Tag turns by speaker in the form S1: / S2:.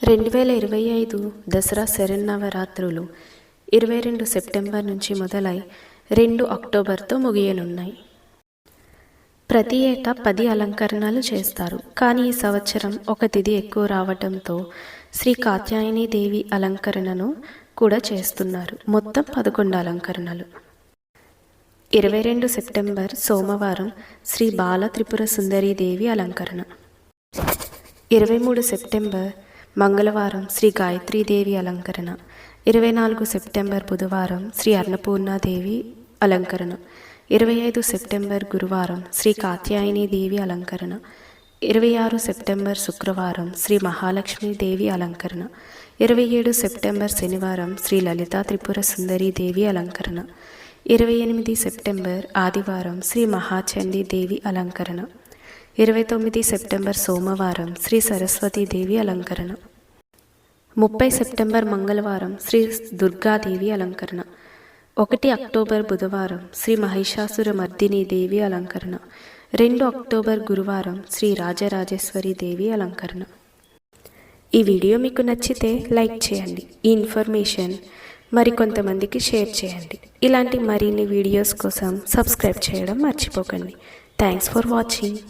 S1: 2025 Dasara శరన్నవరాత్రులు 22 September నుంచి మొదలై 2 అక్టోబర్తో ముగియనున్నాయి. ప్రతి ఏటా 10 అలంకరణలు చేస్తారు. కానీ ఈ సంవత్సరం ఒక తిథి ఎక్కువ రావడంతో శ్రీ కాత్యాయని దేవి అలంకరణను కూడా చేస్తున్నారు. మొత్తం 11 అలంకరణలు. 22 సెప్టెంబర్ సోమవారం శ్రీ బాల త్రిపుర సుందరీ దేవి అలంకరణ. 23 సెప్టెంబర్ మంగళవారం శ్రీ గాయత్రీదేవి అలంకరణ. 24 సెప్టెంబర్ బుధవారం శ్రీ అన్నపూర్ణాదేవి అలంకరణ. 25 సెప్టెంబర్ గురువారం శ్రీ కాత్యాయని దేవి అలంకరణ. 26 సెప్టెంబర్ శుక్రవారం శ్రీ మహాలక్ష్మీదేవి అలంకరణ. 27 సెప్టెంబర్ శనివారం శ్రీ లలితా త్రిపుర సుందరీ దేవి అలంకరణ. 28 సెప్టెంబర్ ఆదివారం శ్రీ మహాచండీ దేవి అలంకరణ. 29 సెప్టెంబర్ సోమవారం శ్రీ సరస్వతీదేవి అలంకరణ. 30 సెప్టెంబర్ మంగళవారం శ్రీ దుర్గాదేవి అలంకరణ. 1 అక్టోబర్ బుధవారం శ్రీ మహిషాసుర మర్దిని దేవి అలంకరణ. 2 అక్టోబర్ గురువారం శ్రీ రాజరాజేశ్వరి దేవి అలంకరణ. ఈ వీడియో మీకు నచ్చితే లైక్ చేయండి. ఈ ఇన్ఫర్మేషన్ మరికొంతమందికి షేర్ చేయండి. ఇలాంటి మరిన్ని వీడియోస్ కోసం సబ్స్క్రైబ్ చేయడం మర్చిపోకండి. Thanks for watching.